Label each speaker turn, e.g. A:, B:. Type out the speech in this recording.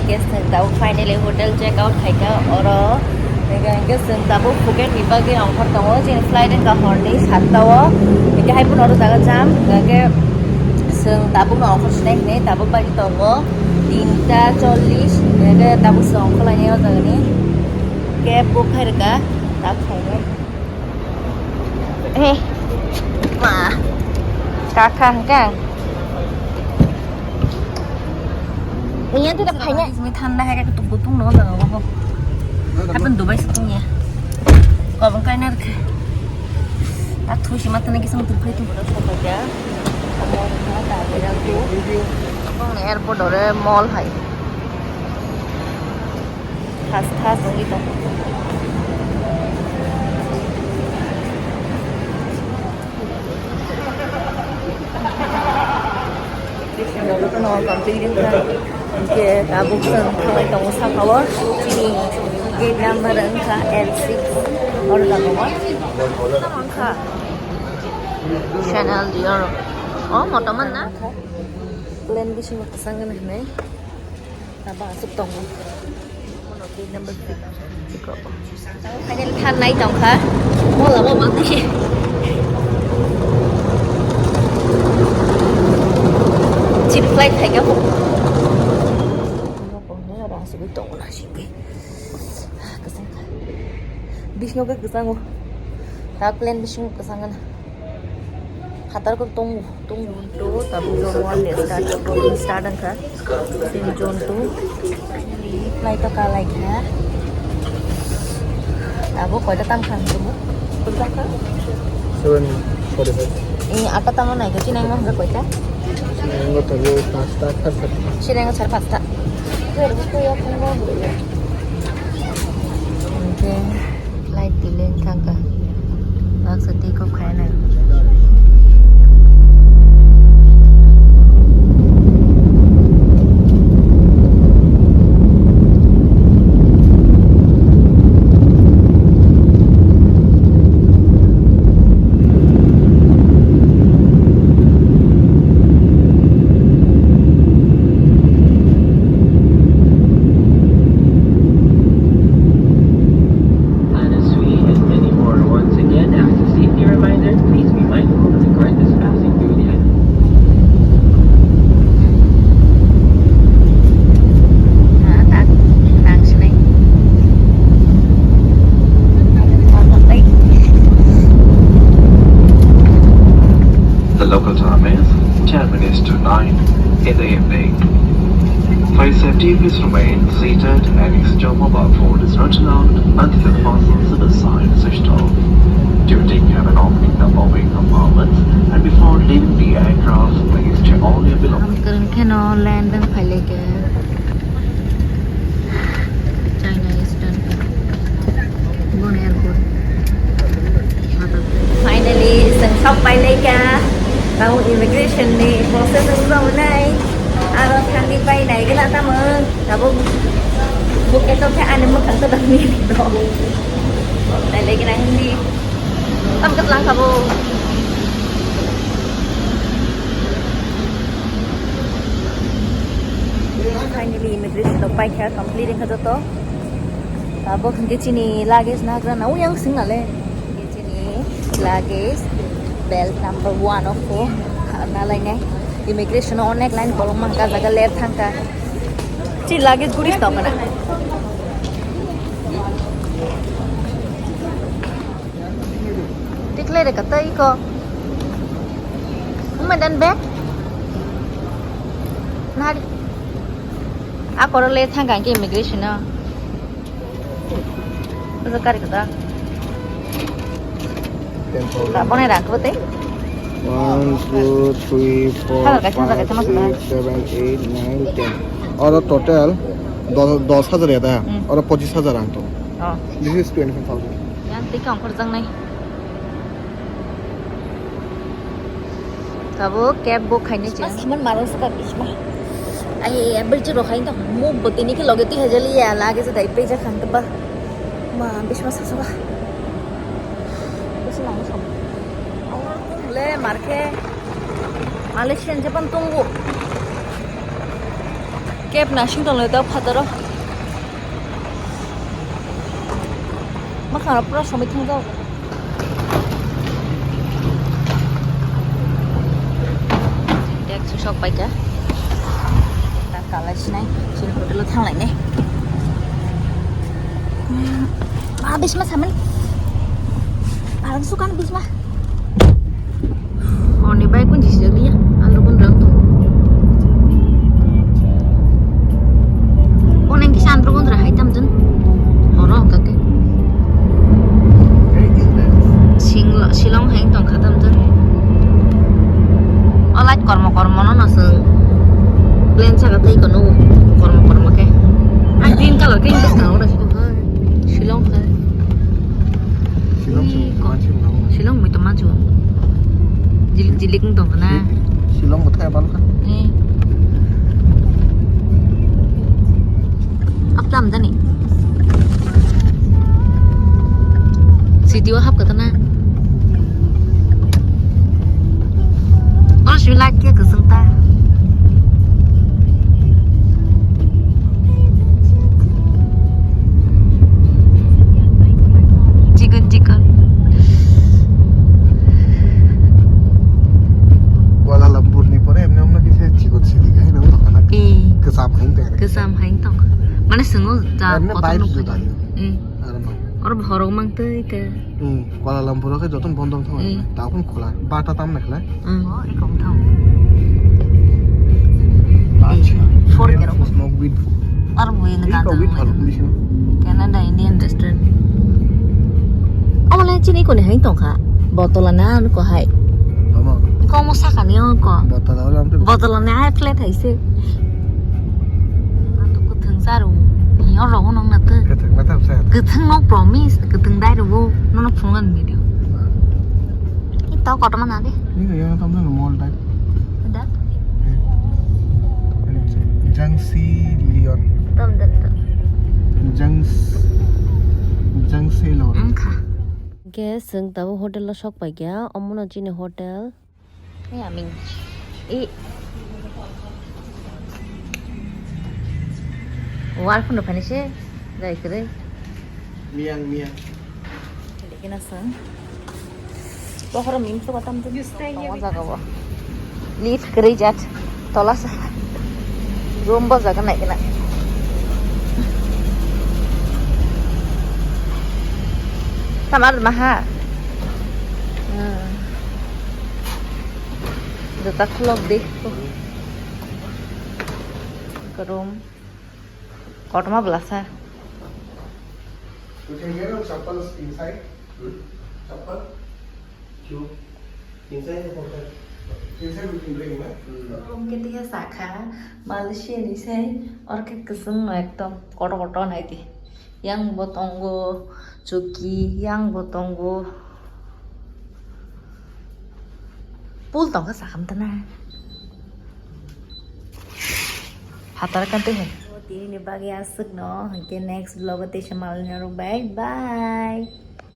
A: guest tahu finally hotel check out khaika oro ke sing tabu Phuket ibagi ongkhor tongo jin flight ka horni 7 tao ke hai pun oro jaga jam ke sing tabu ongkhor snack ne tabu bagi tongo 3:40 ke tabu ongkhor lainnya jaga ni ke book khairga tak khaine ma kakang kang ini tuh kayaknya ini tanda kayak ketuk-ketuk no tau apa kapan Dubai setungnya kau bangkai nak aku sih mata lagi sama Dubai tuh berapa saja mau ada ada tuh ini airport ada mall hai khas gitu no completing ke tabuk sang kawai tong sa power sini gate number angka L6 or la mama angka Chanel Dior oh motoman na plan bisi makasang na nai taba sup tong gate number 6 siko hanya than nai tong kha mo la mo mati cheap flight thay cái hộp nó còn nhớ là sẽ bị tổ là gì cái sang bisno cái sang ngô ta plan bisno cái sang ngân khatar ko tung to tabu zone 1 le start ang kha sin zone 2 flight to ka like na tabu ko ta tam khang tu berapa ka 7:45 ini ata tamo nai ke chinang mo ga ko ta
B: Nggak tahu pasta kan.
A: Sini cari pasta. Itu ya kan oke, light dileng kangka. Maksudnya kok kayaknya.
C: Local time is 10 minutes to 9 in the evening. For your safety, please remain seated and exit your mobile phone is not allowed until the fasten seat sign is switched off. During cabin opening the following compartments and before leaving the aircraft, please check all your belongings.
A: हम करण land and फैले के China Eastern Bon Airport. Finally, sân sóc bay lấy ca. Tao immigration ni proses semua này. Arah thang đi bay này cái là tao mơ. Tao buat cái tao phải ăn mà khẳng tao đặc biệt đó. Này lấy cái này đi. Tao cất lăng kamu. Finally immigration of bay care complete cái đó. Tao buat cái sini luggage nak kena yang sing nale. Cái sini luggage. Belt number 1 of 4 nalai ngai immigration onek line bolong mangka jaga ler thangka chi luggage guris to kana declare ka tai ko dan bag nari a kor le thangka ke immigration na zakar ka tak boleh dah, kau betul?
B: 1, 2, 3, 4, 5, 6, 7, 8, 9, 10 और total 10,000 आता है और 25,000 onto
A: Oh,
B: this is 25,000
A: yang tiga angkor jang nai. Kamu cab book kayaknya sih. Mas, cuman malu sekali bisma. Ay, berjir roh kain tak mau betini ke logeti hajali ya lagi sedai peja kan tebah. Ma, bisma sasaba. Bisma langsung. Le, marke. Malaysian Japan tunggu. Kep nashing tong le tao phataro. Makhara pura somit thang tao. Dek su sok bai ka. Ta kala sinai sin hotel thang lại này. Bisma saman. Alang sukan Bisma. Oh ni baik pun jis jadi ya. Alu pun berang tuh. Oh neng kisan pun terah hitam jen. Horong kaki. Silong hang tong khatam jen. Olat kormo no naseng. Plan sa katay kono kormo ke. Green color ke indah tahu dah situ. Silong kan. Silong muy teman juga. Jilik-jilik dong kena.
B: Silong betul ya kan?
A: Apa dah nih? Sidi wahab kata na. Oh, sulit ya kesengta. Jigun.
B: Kuala Lumpur ni pore emne omna kise chikot sidi gai na kana kesam hain tong
A: Mana sengo ja
B: emne baik juda আর
A: और भरग मांगते के
B: Kuala Lumpur ke joton bondong thong ta pun khola bata tam nakhla
A: ई कम था
B: acha
A: for kero
B: smoke weed
A: और वो ये
B: ka weed hal police
A: Canada Indian restaurant Ola chini ko ni hain tong kha botolana ko hai
B: ama
A: ko mo saka ni ko
B: botala olam te
A: botolana ai plate hai se to ko thang sa ru yo ro nong na te
B: ke thang mata sa
A: cứ thằng nó promise cứ thằng đại rồi nó phun gần video ít tao có tao mà đi
B: ni ke yang tam na mall type
A: đã
B: Jangsi Leon
A: tâm định
B: Jangsi Leon
A: khá cái sừng tao hotel là shop phải kia ông muốn ở trên hotel nghe mình ý war pun depan sih dari kere
B: Miang
A: jadi kena sang bahar mim tu katam tu tawang jaga wa lift kere jat tolas room ba jaga naik kena kamar maha jata khulok deh ke room kotma belasa
B: You can get chappals inside. Chappal? Sure. Inside the hotel. Inside we can bring, na?
A: Mungkin dia saka Malaysia ni saya orang ke keseng ekdom kotor-kotor nanti. Yang botonggo cuki, yang botonggo pul tong ke sakam tenang. Hatarkan tuh. Ini bagi asik no. Next vlog ate shamal naro. Bye bye.